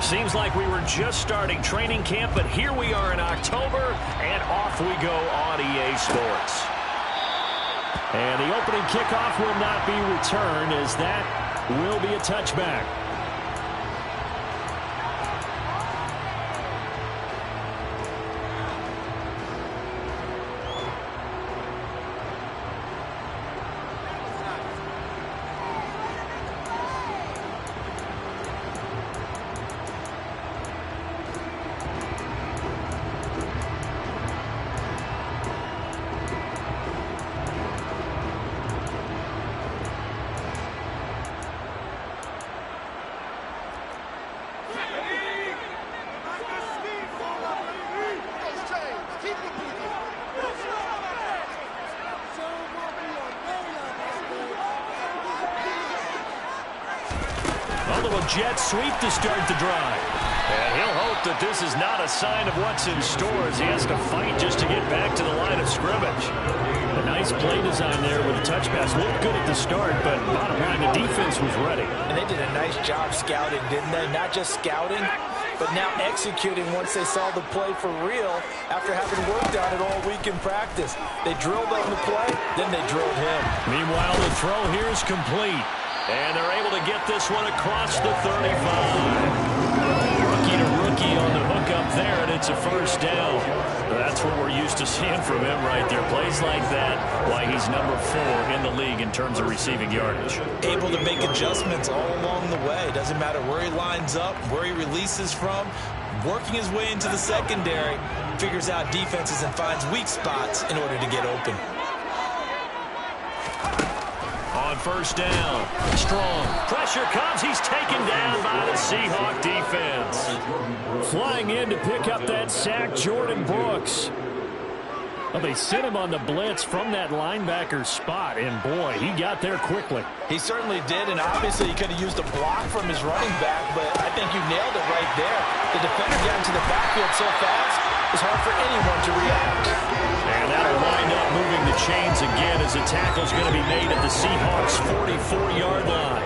Seems like we were just starting training camp, but here we are in October, and off we go on EA Sports. And the opening kickoff will not be returned, as that will be a touchback. Jet sweep to start the drive. And he'll hope that this is not a sign of what's in store as he has to fight just to get back to the line of scrimmage. A nice play design there with a touch pass. Looked good at the start, but bottom line, the defense was ready. And they did a nice job scouting, didn't they? Not just scouting, but now executing once they saw the play for real after having worked on it all week in practice. They drilled on the play, then they drilled him. Meanwhile, the throw here is complete. And they're able to get this one across the 35. Rookie to rookie on the hook up there, and it's a first down. That's what we're used to seeing from him right there. Plays like that, why he's number 4 in the league in terms of receiving yardage. Able to make adjustments all along the way. Doesn't matter where he lines up, where he releases from. Working his way into the secondary, figures out defenses and finds weak spots in order to get open. On first down, Strong. Pressure comes. He's taken down by the Seahawks defense. Flying in to pick up that sack, Jordan Brooks. Well, they sent him on the blitz from that linebacker spot, and boy, he got there quickly. He certainly did, and obviously he could have used a block from his running back, but I think you nailed it right there. The defender got into the backfield so fast, it's hard for anyone to react. And that'll wind up moving the chains again as the tackle's going to be made at the Seahawks' 44-yard line.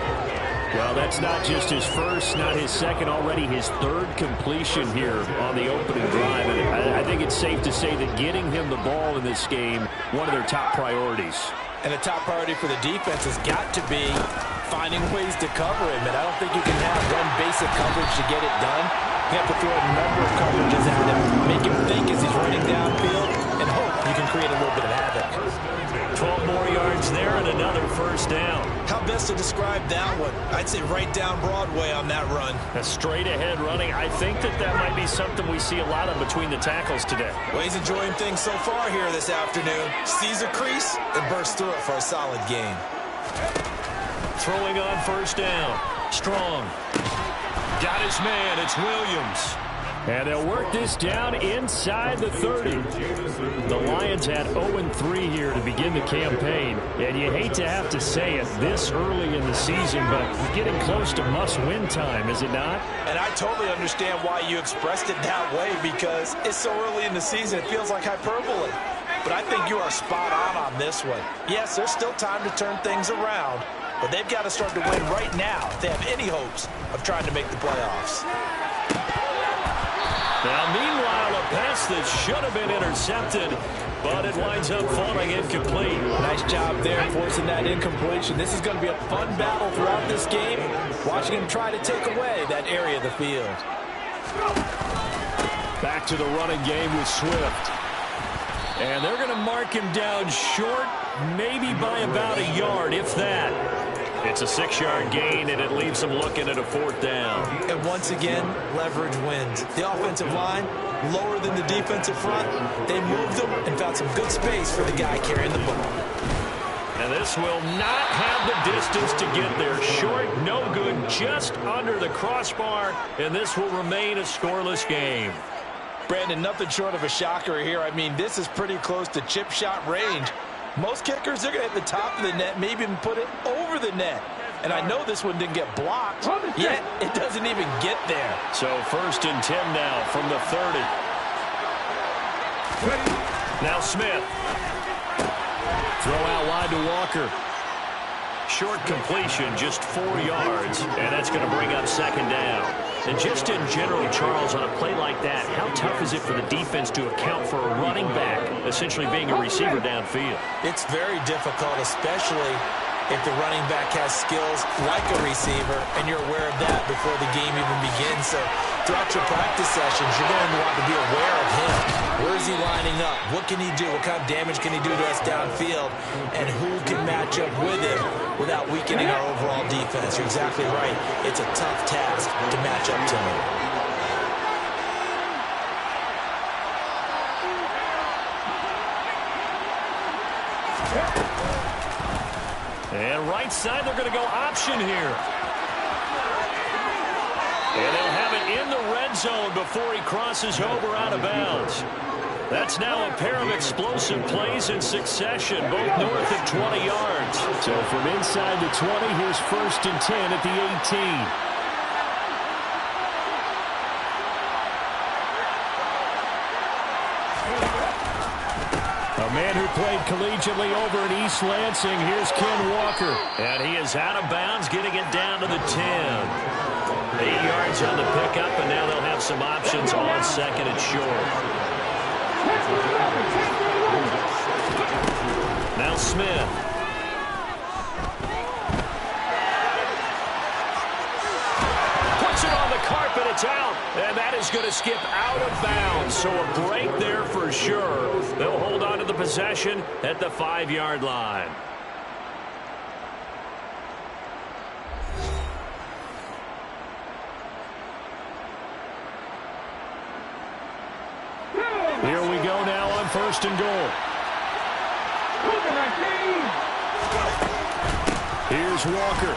Well, that's not just his first, not his second, already his third completion here on the opening drive. And I think it's safe to say that getting him the ball in this game, one of their top priorities. And the top priority for the defense has got to be finding ways to cover him. And I don't think you can have one basic coverage to get it done. You have to throw a number of coverages at him, make him think as he's running downfield, and hope you can create a little bit of havoc. 12 more yards there and another first down. How best to describe that one? I'd say right down Broadway on that run. A straight-ahead running. I think that might be something we see a lot of between the tackles today. Well, he's enjoying things so far here this afternoon. Sees a crease and bursts through it for a solid gain. Throwing on first down. Strong. Got his man. It's Williams. And they'll work this down inside the 30. The Lions had 0-3 here to begin the campaign. And you hate to have to say it this early in the season, but getting close to must-win time, is it not? And I totally understand why you expressed it that way, because it's so early in the season, it feels like hyperbole. But I think you are spot on this one. Yes, there's still time to turn things around, but they've got to start to win right now if they have any hopes of trying to make the playoffs. Now, meanwhile, a pass that should have been intercepted, but it winds up falling incomplete. Nice job there forcing that incompletion. This is going to be a fun battle throughout this game, watching him try to take away that area of the field. Back to the running game with Swift. And they're going to mark him down short, maybe by about a yard, if that. It's a 6-yard gain, and it leaves them looking at a 4th down. And once again, leverage wins. The offensive line, lower than the defensive front. They moved them and found some good space for the guy carrying the ball. And this will not have the distance to get there. Short, no good, just under the crossbar, and this will remain a scoreless game. Brandon, nothing short of a shocker here. I mean, this is pretty close to chip shot range. Most kickers, they're going to hit the top of the net, maybe even put it over the net. And I know this one didn't get blocked, yet it doesn't even get there. So 1st and 10 now from the 30. Now Smith. Throw out wide to Walker. Short completion, just 4 yards, and that's going to bring up second down. And just in general, Charles, on a play like that, how tough is it for the defense to account for a running back essentially being a receiver downfield? It's very difficult, especially if the running back has skills like a receiver, and you're aware of that before the game even begins. So throughout your practice sessions, you're going to want to be aware of him. Where is he lining up? What can he do? What kind of damage can he do to us downfield? And who can match up with him without weakening our overall defense? You're exactly right. It's a tough task to match up to him. And right side, they're going to go option here. And they'll have it in the red zone before he crosses over out of bounds. That's now a pair of explosive plays in succession, both north of 20 yards. So from inside the 20, here's 1st and 10 at the 18. A man who played collegiately over in East Lansing, here's Ken Walker. And he is out of bounds, getting it down to the 10. 8 yards on the pickup, and now they'll have some options on 2nd and short. Now Smith. Puts it on the carpet, it's out. And that is going to skip out of bounds. So a break there for sure. They'll hold on to the possession at the 5-yard line. Here we go now on 1st and goal. Here's Walker.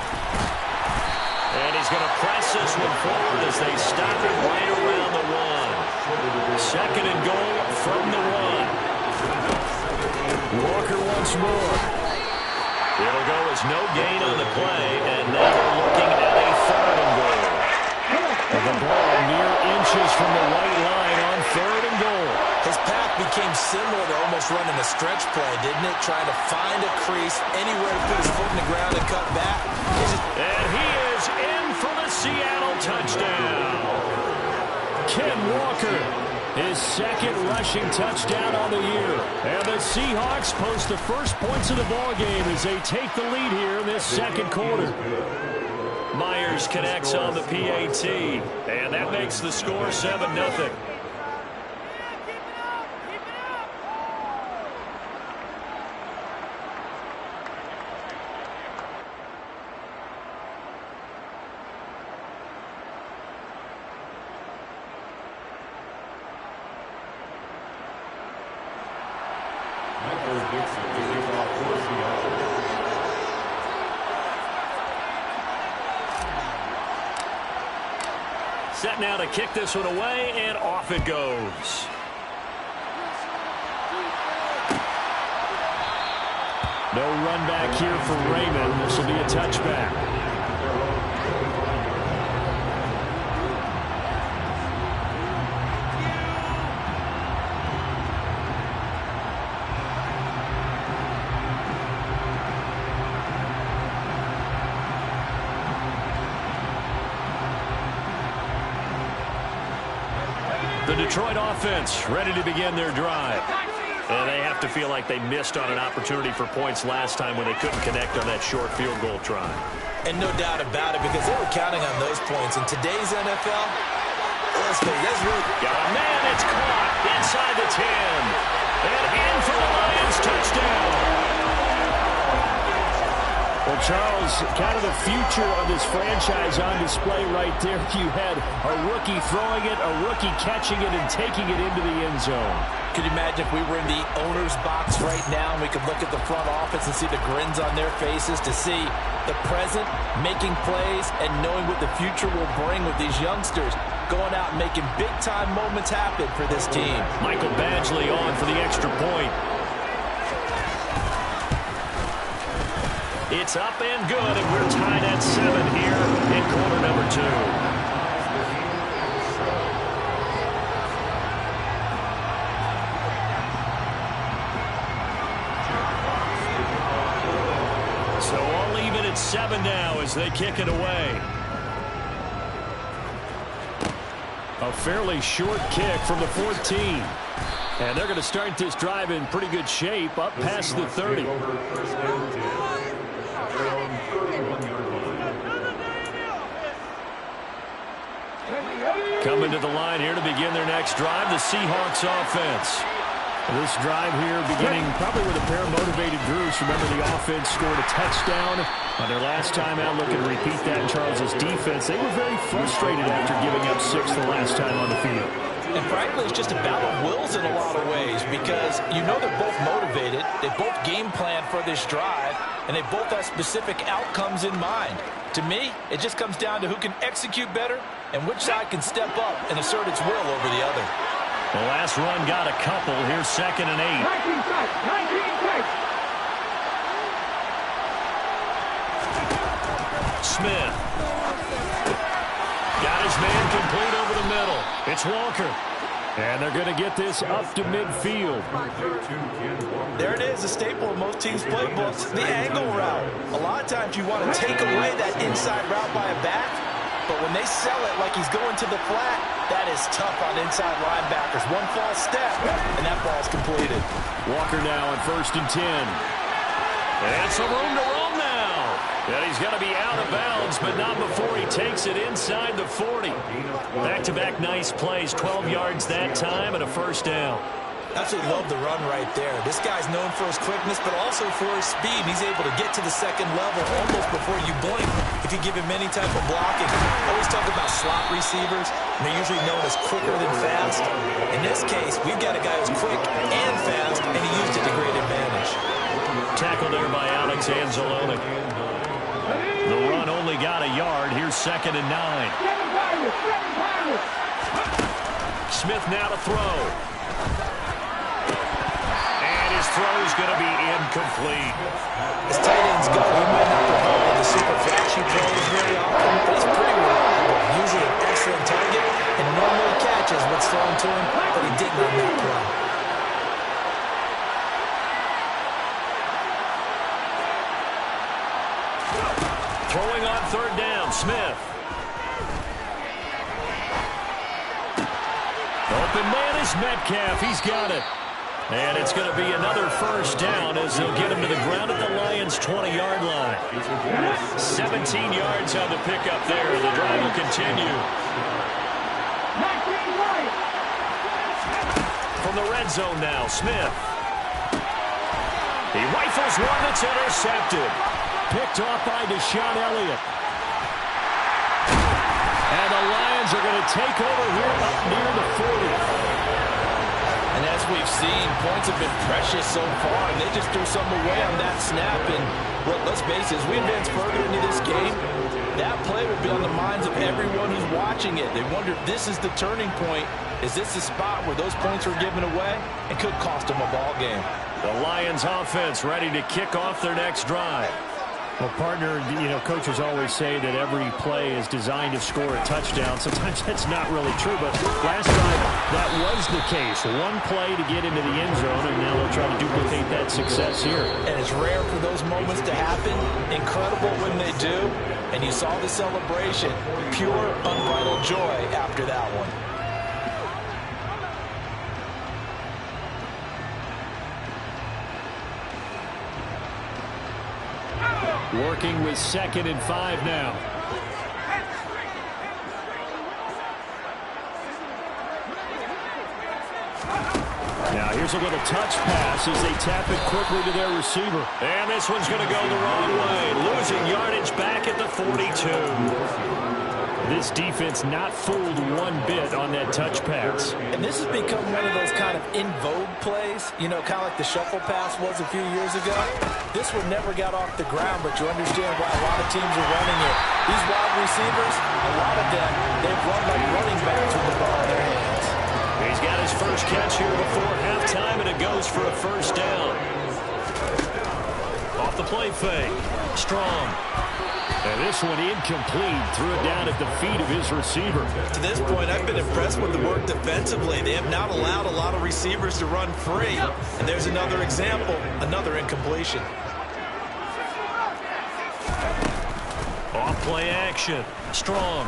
And he's going to press this one forward as they stop it right around the 1. 2nd and goal from the 1. Walker once more. It'll go as no gain on the play, and now they're looking at a 3rd and goal. The ball mere inches from the white line on 3rd and goal. His path became similar to almost running a stretch play, didn't it? Trying to find a crease, anywhere to put his foot in the ground and cut back. And he is in for the Seattle touchdown. Ken Walker, his 2nd rushing touchdown on the year. And the Seahawks post the first points of the ballgame as they take the lead here in this 2nd quarter. Myers connects on the PAT, and that makes the score 7-0. Set now to kick this one away, and off it goes. No run back here for Raymond. This will be a touchback. The Detroit offense ready to begin their drive. And they have to feel like they missed on an opportunity for points last time when they couldn't connect on that short field goal try. And no doubt about it, because they were counting on those points. In today's NFL, let's face it, that's really... Got a man, it's caught inside the 10. And in for the Lions, touchdown. Well, Charles, kind of the future of this franchise on display right there. You had a rookie throwing it, a rookie catching it, and taking it into the end zone. Could you imagine if we were in the owner's box right now and we could look at the front office and see the grins on their faces, to see the present making plays and knowing what the future will bring with these youngsters going out and making big-time moments happen for this team. Michael Badgley on for the extra point. It's up and good, and we're tied at 7 here in quarter number 2. So all even 7 now as they kick it away. A fairly short kick from the 14. And they're going to start this drive in pretty good shape, up past the 30. Coming to the line here to begin their next drive, the Seahawks offense. This drive here beginning probably with a pair of motivated groups. Remember, the offense scored a touchdown on their last time out. Looking to repeat that in Charles's defense. They were very frustrated after giving up 6 the last time on the field. And frankly, it's just a battle of wills in a lot of ways because you know they're both motivated. They both game plan for this drive, and they both have specific outcomes in mind. To me, it just comes down to who can execute better and which side can step up and assert its will over the other. The last run got a couple. Here's 2nd and 8. 19 strikes. Smith. Got his man complete over the middle. It's Walker. And they're going to get this up to midfield. There it is, a staple of most teams' playbooks, the angle route. A lot of times you want to take away that inside route by a back, but when they sell it like he's going to the flat, that is tough on inside linebackers. One false step, and that ball's completed. Walker now on 1st and 10. And some room to roam now. And he's going to be out of bounds, but not before he takes it inside the 40. Back-to-back nice plays, 12 yards that time, and a 1st down. Absolutely love the run right there. This guy's known for his quickness, but also for his speed. He's able to get to the 2nd level almost before you blink if you give him any type of blocking. I always talk about slot receivers, and they're usually known as quicker than fast. In this case, we've got a guy who's quick and fast, and he used it to great advantage. Tackled there by Alex Anzalone. The run only got a yard. Here's 2nd and 9. Smith now to throw. His throw is going to be incomplete. As tight ends go, he might not provide the super flashy plays very often, but he's pretty reliable. Usually an excellent target, and normally catches what's thrown to him, but he didn't on that play. Throwing on 3rd down, Smith. Open man is Metcalf. He's got it. And it's going to be another 1st down as they'll get him to the ground at the Lions' 20-yard line. 17 yards on the pickup there. The drive will continue. From the red zone now, Smith. He rifles one that's intercepted. Picked off by Deshaun Elliott. And the Lions are going to take over here up near the 40. And as we've seen, points have been precious so far, and they just threw some away on that snap. And look, let's face it, as we advance further into this game, that play will be on the minds of everyone who's watching it. They wonder if this is the turning point. Is this the spot where those points were given away? It could cost them a ball game. The Lions offense ready to kick off their next drive. Well, partner, you know, coaches always say that every play is designed to score a touchdown. Sometimes that's not really true, but last drive, that was the case. One play to get into the end zone, and now they'll try to duplicate that success here. And it's rare for those moments to happen. Incredible when they do. And you saw the celebration. Pure, unbridled joy after that one. Working with 2nd and 5 now. Now here's a little touch pass as they tap it quickly to their receiver. And this one's going to go the wrong way. Losing yardage back at the 42. This defense not fooled one bit on that touch pass. And this has become one of those kind of in vogue plays, you know, kind of like the shuffle pass was a few years ago. This one never got off the ground, but you understand why a lot of teams are running it. These wide receivers, a lot of them, they've run like running backs with the ball in their hands. He's got his first catch here before halftime, and it goes for a 1st down. Off the play fake. Strong. And this one incomplete. Threw it down at the feet of his receiver. To this point, I've been impressed with the work defensively. They have not allowed a lot of receivers to run free. And there's another example, another incompletion. Play action. Strong.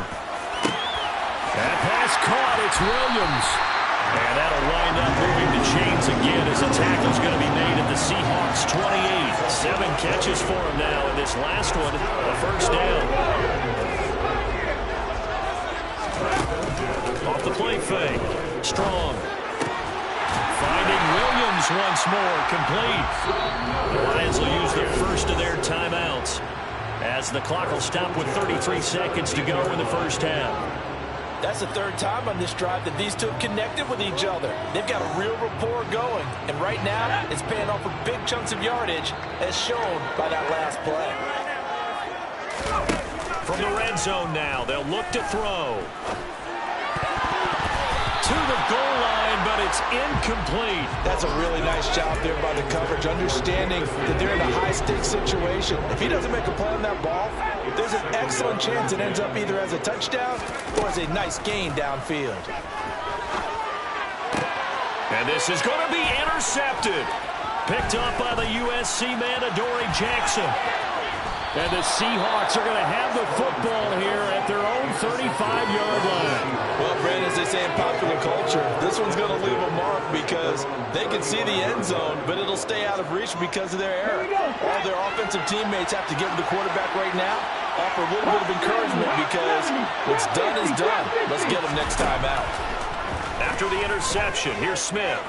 That pass caught. It's Williams. And that'll wind up moving the chains again as the tackle's going to be made at the Seahawks 28. 7 catches for him now, and this last one, a first down. Off the play fake. Strong. Finding Williams once more. Complete. The Lions will use the first of their timeouts as the clock will stop with 33 seconds to go in the first half. That's the third time on this drive that these two have connected with each other. They've got a real rapport going. And right now, it's paying off with big chunks of yardage, as shown by that last play. From the red zone now, they'll look to throw. To the goal line, but it's incomplete. That's a really nice job there by the coverage, understanding that they're in a high-stakes situation. If he doesn't make a play on that ball, there's an excellent chance it ends up either as a touchdown or as a nice gain downfield. And this is going to be intercepted. Picked up by the USC man, Adoree Jackson. And the Seahawks are going to have the football here at their own 35-yard line. Well, Brandon, as they say in popular culture, this one's going to leave a mark because they can see the end zone, but it'll stay out of reach because of their error. All their offensive teammates have to give the quarterback right now, offer a little bit of encouragement because what's done is done. Let's get them next time out. After the interception, here's Smith.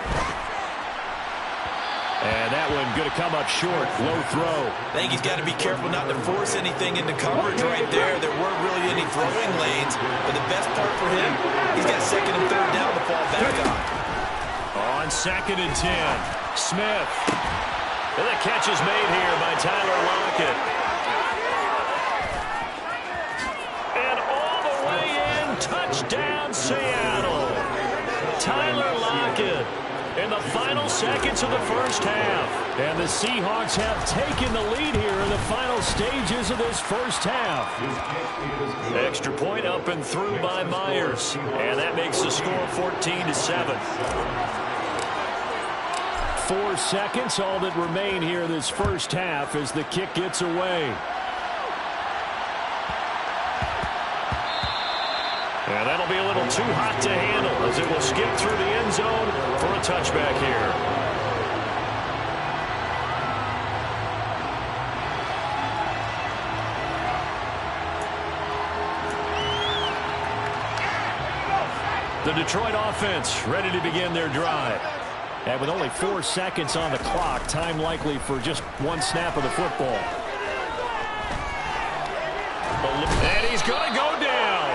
And that one going to come up short. Low throw. I think he's got to be careful not to force anything into coverage right there. There weren't really any throwing lanes. But the best part for him, he's got second and third down to fall back on. On 2nd and 10, Smith. And the catch is made here by Tyler Lockett. And all the way in, touchdown Seattle. Tyler Lockett. In the final seconds of the first half. And the Seahawks have taken the lead here in the final stages of this first half. Extra point up and through by Myers. And that makes the score 14-7. 4 seconds, all that remain here this first half as the kick gets away. And that'll be a little too hot to handle as it will skip through the end zone for a touchback here. The Detroit offense ready to begin their drive. And with only 4 seconds on the clock, time likely for just one snap of the football. And he's going to go down.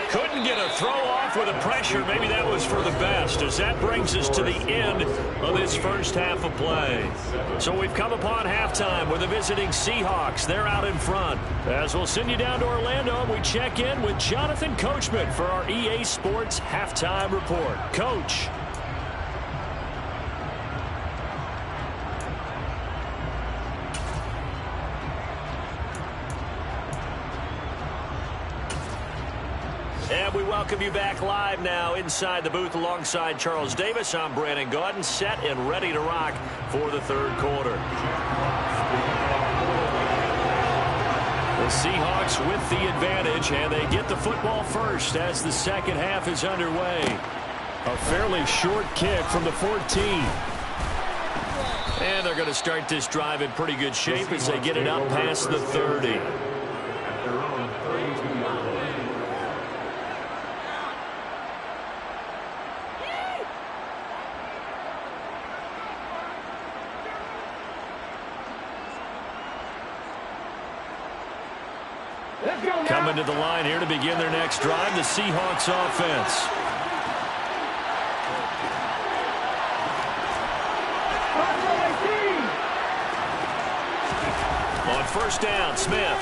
Couldn't get a throw off with the pressure. Maybe that was for the best, as that brings us to the end of this first half of play. So we've come upon halftime with the visiting Seahawks. They're out in front. As we'll send you down to Orlando, we check in with Jonathan Coachman for our EA Sports Halftime Report. Coach. And we welcome you back live now inside the booth alongside Charles Davis. I'm Brandon Gaudin, set and ready to rock for the third quarter. The Seahawks with the advantage, and they get the football first as the second half is underway. A fairly short kick from the 14. And they're going to start this drive in pretty good shape as they get it up past the 30. Coming to the line here to begin their next drive, the Seahawks offense. On first down, Smith.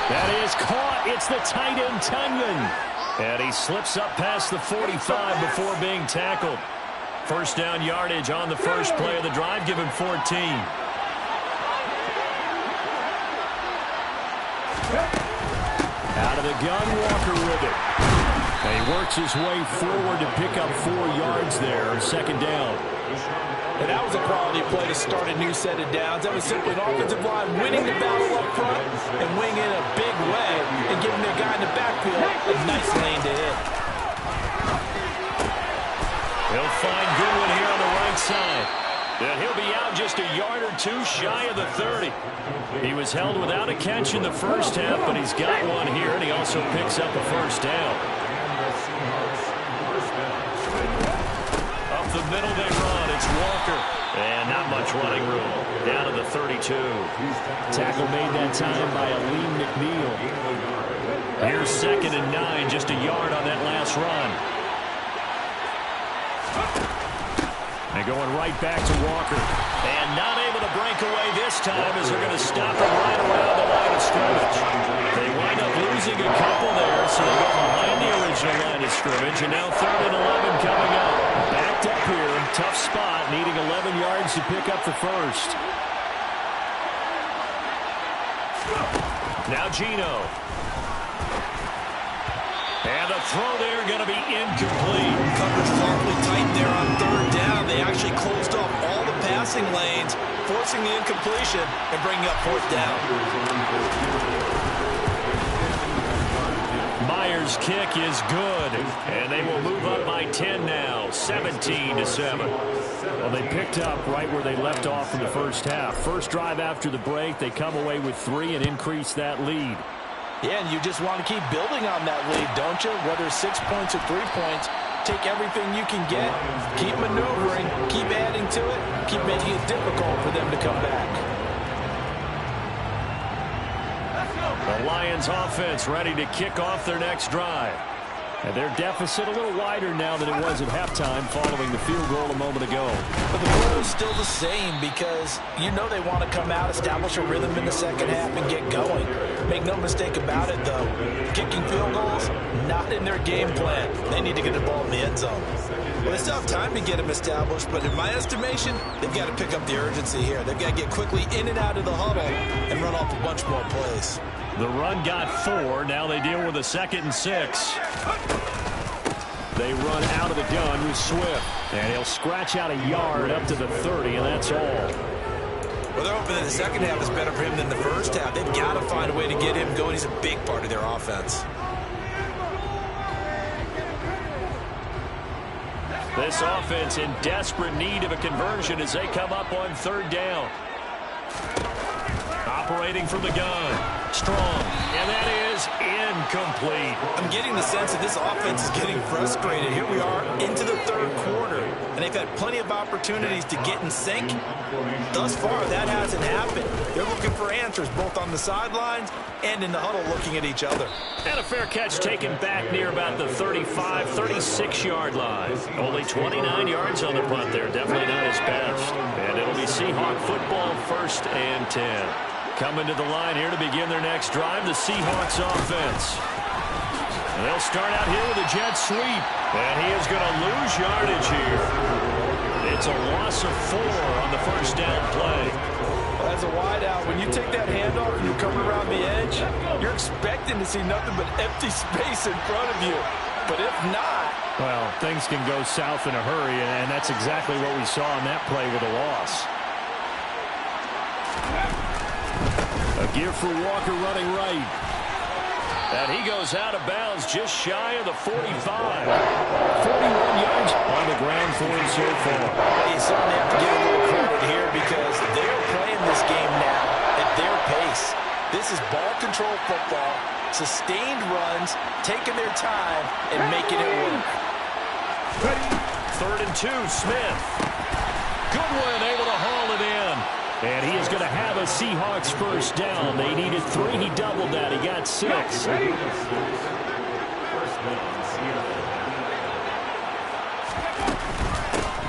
That is caught. It's the tight end, Tunyon. And he slips up past the 45 before being tackled. First down yardage on the first play of the drive, give him 14. Out of the gun, Walker with it. And he works his way forward to pick up 4 yards there, second down. And that was a quality play to start a new set of downs. That was simply an offensive line winning the battle up front and winging in a big way and giving their guy in the backfield a nice lane to hit. He'll find Goodwin here on the right side. And he'll be out just a yard or 2 shy of the 30. He was held without a catch in the first half, but he's got one here, and he also picks up a first down. Up the middle they run. It's Walker. And not much running room. Down to the 32. Tackle made that time by Aleem McNeil. Here's 2nd and 9, just a yard on that last run. And going right back to Walker. And not able to break away this time as they're going to stop him right around the line of scrimmage. They wind up losing a couple there, so they go behind the original line of scrimmage. And now 3rd and 11 coming up. Backed up here, tough spot, needing 11 yards to pick up the first. Now Geno. And the throw there going to be incomplete. Coverage is awfully tight there on 3rd down. They actually closed off all the passing lanes, forcing the incompletion and bringing up 4th down. Myers' kick is good, and they will move up by 10 now, 17-7. Well, they picked up right where they left off in the first half. First drive after the break, they come away with 3 and increase that lead. Yeah, and you just want to keep building on that lead, don't you? Whether 6 points or 3 points, take everything you can get, keep maneuvering, keep adding to it, keep making it difficult for them to come back. The Lions offense ready to kick off their next drive. And their deficit a little wider now than it was at halftime following the field goal a moment ago. But the goal is still the same because you know they want to come out, establish a rhythm in the second half, and get going. Make no mistake about it, though. Kicking field goals, not in their game plan. They need to get the ball in the end zone. Well, they still have time to get them established, but in my estimation, they've got to pick up the urgency here. They've got to get quickly in and out of the huddle and run off a bunch more plays. The run got 4. Now they deal with a 2nd and 6. They run out of the gun with Swift. And he'll scratch out a yard up to the 30, and that's all. Well, they're hoping that the second half is better for him than the first half. They've got to find a way to get him going. He's a big part of their offense. This offense in desperate need of a conversion as they come up on 3rd down. Operating from the gun. Strong. And that is incomplete. I'm getting the sense that this offense is getting frustrated. Here we are into the 3rd quarter, and they've had plenty of opportunities to get in sync. Thus far, that hasn't happened. They're looking for answers both on the sidelines and in the huddle looking at each other. And a fair catch taken back near about the 35, 36-yard line. Only 29 yards on the punt there. Definitely not his best. And it'll be Seahawk football, 1st and 10. Coming to the line here to begin their next drive, the Seahawks offense. And they'll start out here with a jet sweep. And he is going to lose yardage here. It's a loss of 4 on the first down play. Well, as a wideout, when you take that handoff and you come around the edge, you're expecting to see nothing but empty space in front of you. But if not... Well, things can go south in a hurry, and that's exactly what we saw on that play with a loss. A give for Walker running right. And he goes out of bounds just shy of the 45. 41 yards on the ground for him so far. You certainly have to give a little credit here because they're playing this game now at their pace. This is ball control football, sustained runs, taking their time, and making it work. 3rd and 2, Smith. Goodwin able to haul it in. And he is going to have a Seahawks first down. They needed 3. He doubled that. He got 6.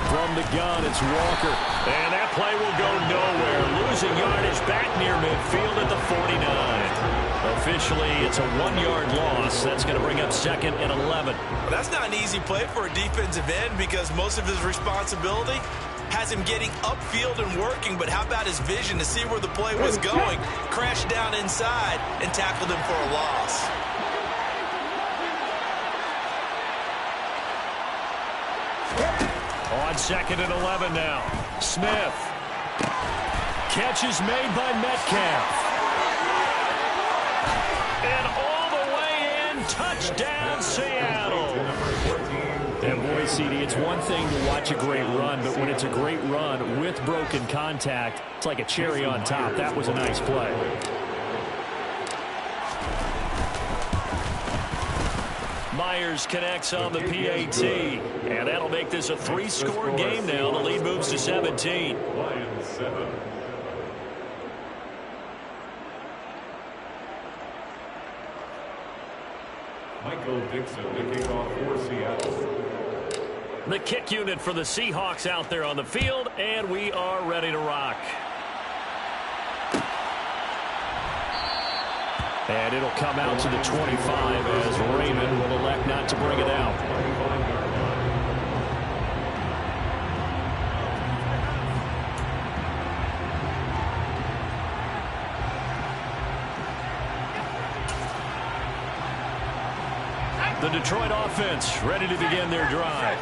From the gun, it's Walker. And that play will go nowhere. Losing yardage back near midfield at the 49. Officially, it's a 1-yard loss. That's going to bring up 2nd and 11. Well, that's not an easy play for a defensive end because most of his responsibility has him getting upfield and working, but how about his vision to see where the play was going, crashed down inside, and tackled him for a loss. On 2nd and 11 now. Smith. Catch is made by Metcalf. And all the way in, touchdown Seattle. And boy, CD, it's one thing to watch a great run, but when it's a great run with broken contact, it's like a cherry on top. That was a nice play. Myers connects on the PAT, and that'll make this a 3-score game now. The lead moves to 17. Lions 7. Michael Dixon, the kickoff for Seattle. The kick unit for the Seahawks out there on the field, and we are ready to rock. And it'll come out to the 25 as Raymond will elect not to bring it out. The Detroit offense ready to begin their drive.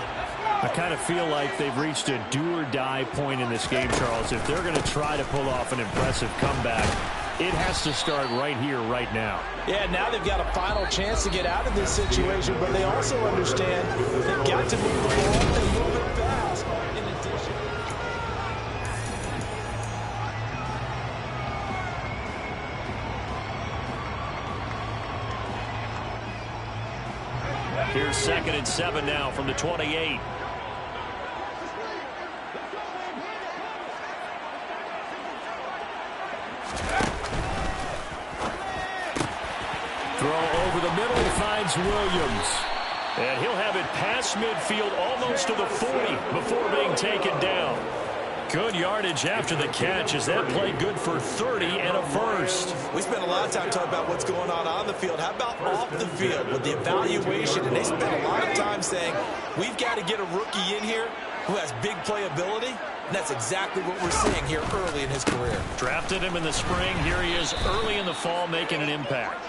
I kind of feel like they've reached a do-or-die point in this game, Charles. If they're going to try to pull off an impressive comeback, it has to start right here, right now. Yeah, now they've got a final chance to get out of this situation, but they also understand they've got to move the ball and move it fast. In addition, here's 2nd and 7 now from the 28. Throw over the middle, finds Williams. And he'll have it past midfield almost to the 40 before being taken down. Good yardage after the catch as that play good for 30 and a first. we spent a lot of time talking about what's going on the field. How about off the field with the evaluation? And they spent a lot of time saying, we've got to get a rookie in here who has big playability. And that's exactly what we're seeing here early in his career. Drafted him in the spring. Here he is early in the fall making an impact.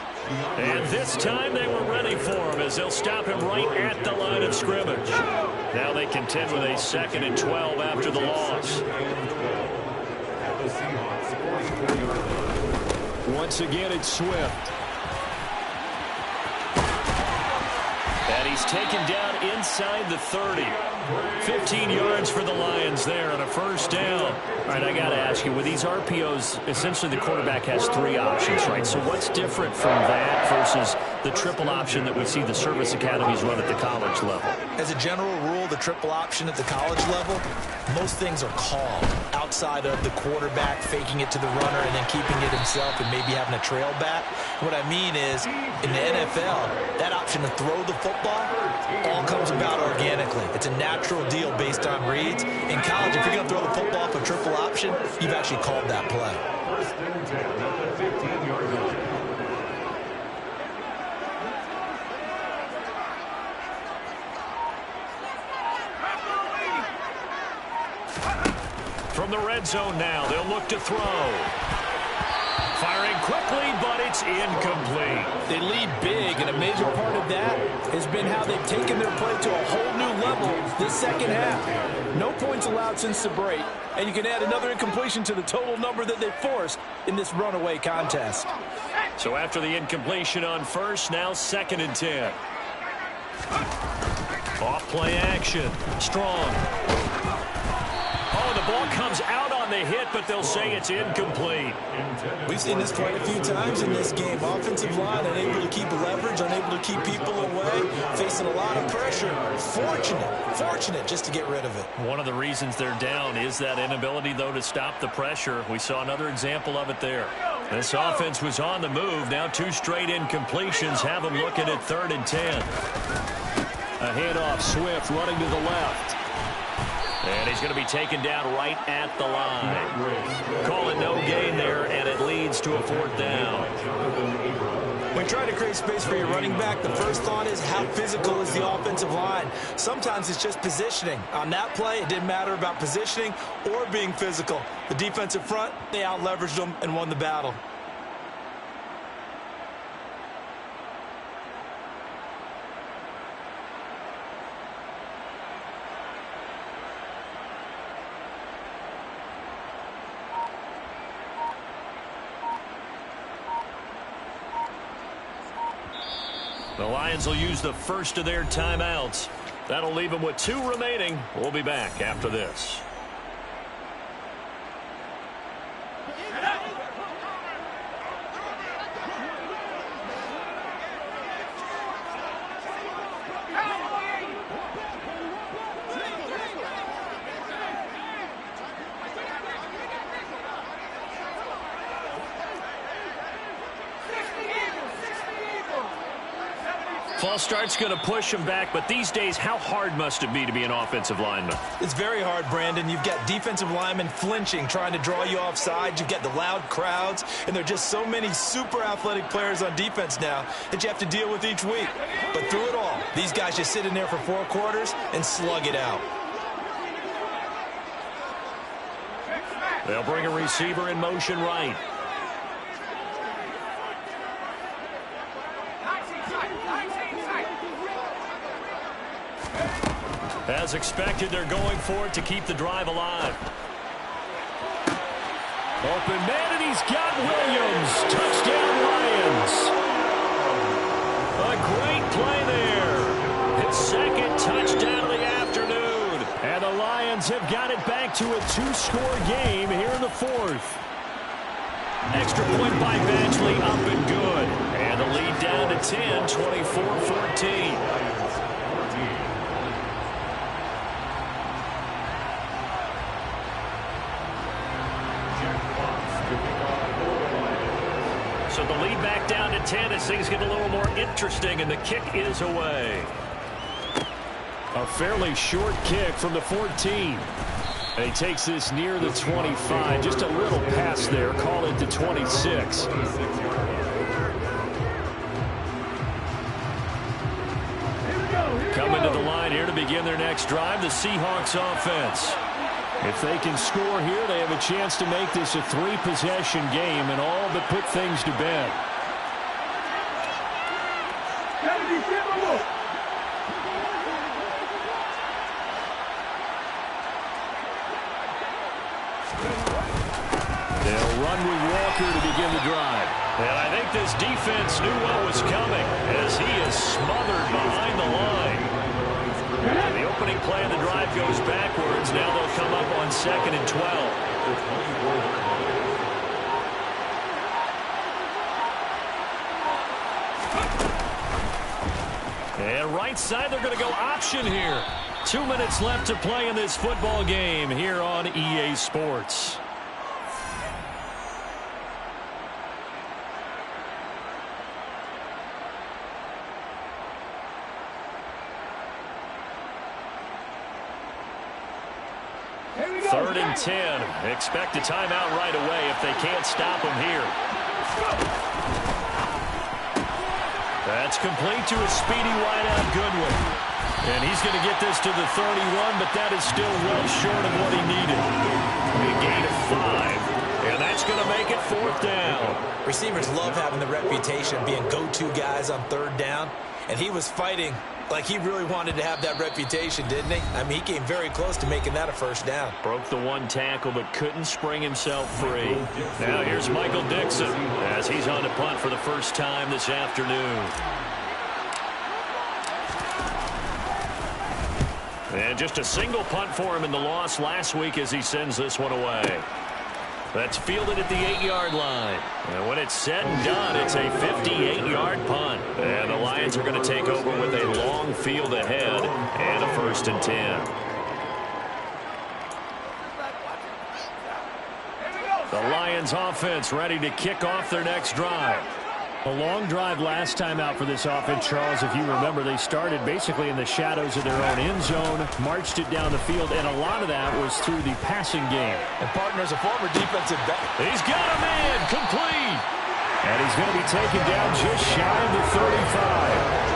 And this time they were ready for him as they'll stop him right at the line of scrimmage. Now they contend with a 2nd and 12 after the loss. Once again, it's Swift. And he's taken down inside the 30. 15 yards for the Lions there on a first down. All right, I got to ask you, with these RPOs, essentially the quarterback has 3 options, right? So what's different from that versus the triple option that we see the service academies run at the college level? As a general rule, the triple option at the college level, most things are called outside of the quarterback faking it to the runner and then keeping it himself and maybe having a trail back. What I mean is, in the NFL, that option to throw the football all comes about organically. It's a natural deal based on reads. In college, if you're going to throw the football off a triple option, you've actually called that play. 1st and 10 at the 15-yard line. From the red zone now, they'll look to throw. Firing quickly, but it's incomplete. They lead big, and a major part of that has been how they've taken their play to a whole new level this second half. No points allowed since the break, and you can add another incompletion to the total number that they've forced in this runaway contest. So after the incompletion on first, now 2nd and 10. Off play action. Strong. Oh, the ball comes out on the hit, but they'll say it's incomplete. We've seen this quite a few times in this game. Offensive line unable to keep leverage, unable to keep people away, facing a lot of pressure. Fortunate just to get rid of it. One of the reasons they're down is that inability, though, to stop the pressure. We saw another example of it there. This offense was on the move. Now 2 straight incompletions have them looking at 3rd and 10. A handoff, Swift running to the left. And he's going to be taken down right at the line. Call it no gain there, and it leads to a 4th down. When trying to create space for your running back, the first thought is how physical is the offensive line. Sometimes it's just positioning. On that play, it didn't matter about positioning or being physical. The defensive front, they out-leveraged them and won the battle. The Lions will use the first of their timeouts. That'll leave them with 2 remaining. We'll be back after this. False start's going to push him back, but these days, how hard must it be to be an offensive lineman? It's very hard, Brandon. You've got defensive linemen flinching, trying to draw you offside. You've got the loud crowds, and there are just so many super athletic players on defense now that you have to deal with each week. But through it all, these guys just sit in there for 4 quarters and slug it out. They'll bring a receiver in motion right. As expected, they're going for it to keep the drive alive. Open man, and he's got Williams. Touchdown, Lions. A great play there. His second touchdown of the afternoon. And the Lions have got it back to a 2-score game here in the 4th. Extra point by Badgley, up and good. And the lead down to 10, 24-14. So the lead back down to 10 as things get a little more interesting, and the kick is away. A fairly short kick from the 14. And he takes this near the 25. Just a little pass there. Call it the 26. Coming to the line here to begin their next drive, the Seahawks offense. If they can score here, they have a chance to make this a 3-possession game and all but put things to bed. They'll run with Walker to begin the drive. And I think this defense knew what was coming as he is smothered behind the line. The opening play of the drive goes backwards. Now they'll come up on 2nd and 12. And right side, they're going to go option here. 2 minutes left to play in this football game here on EA Sports. Third and 10. Expect a timeout right away if they can't stop him here. That's complete to a speedy wideout Goodwin. And he's going to get this to the 31, but that is still well short of what he needed. A gain of 5, and that's going to make it 4th down. Receivers love having the reputation of being go-to guys on 3rd down, and he was fighting like he really wanted to have that reputation, didn't he? I mean, he came very close to making that a 1st down. Broke the 1 tackle, but couldn't spring himself free. Now here's Michael Dixon as he's on to punt for the first time this afternoon. And just a single punt for him in the loss last week as he sends this one away. That's fielded at the 8-yard line. And when it's said and done, it's a 58-yard punt. And the Lions are going to take over with a long field ahead and a 1st and 10. The Lions offense ready to kick off their next drive. A long drive last time out for this offense, Charles. If you remember, they started basically in the shadows of their own end zone, marched it down the field, and a lot of that was through the passing game. And partner's a former defensive back. He's got a man, complete. And he's going to be taken down just shy of the 35.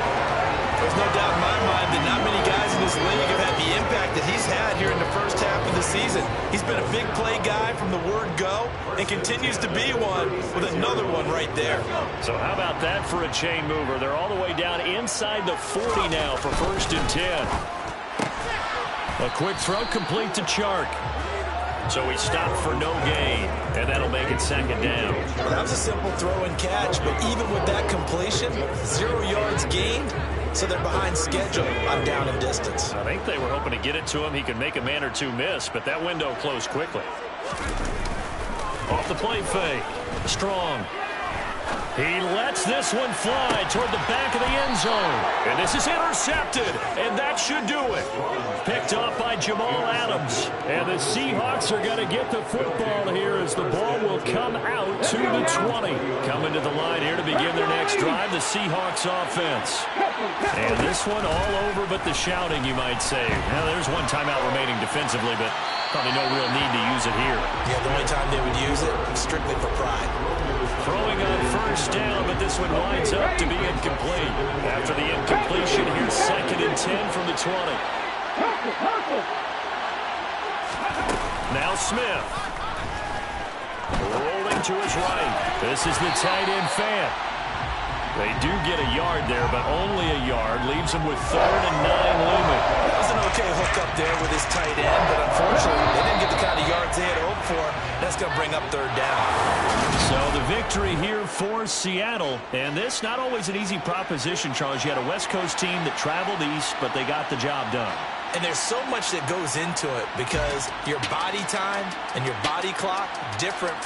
There's no doubt in my mind that not many guys in this league have had the impact that he's had here in the first half of the season. He's been a big play guy from the word go and continues to be one with another one right there. So how about that for a chain mover? They're all the way down inside the 40 now for 1st and 10. A quick throw complete to Chark. So he stopped for no gain, and that'll make it 2nd down. Well, that was a simple throw and catch, but even with that completion, 0 yards gained, so they're behind schedule on down and distance. I think they were hoping to get it to him. He could make a man or two miss, but that window closed quickly. Off the play fake. Strong. He lets this one fly toward the back of the end zone. And this is intercepted, and that should do it. Picked off by Jamal Adams. And the Seahawks are going to get the football here as the ball will come out to the 20. Coming to the line here to begin their next drive, the Seahawks offense. And this one all over but the shouting, you might say. Now, there's one timeout remaining defensively, but probably no real need to use it here. Yeah, the only time they would use it, strictly for pride. Throwing on first down, but this one winds up to be incomplete. After the incompletion, here's 2nd and 10 from the 20. Now Smith. Rolling to his right. This is the tight end Fant. They do get a yard there, but only a yard. Leaves them with 3rd and 9 looming. That was an okay hook up there with his tight end, but unfortunately, they didn't get the kind of yards they had hoped for. That's going to bring up 3rd down. So the victory here for Seattle. And this, not always an easy proposition, Charles. You had a West Coast team that traveled east, but they got the job done. And there's so much that goes into it because your body time and your body clock different.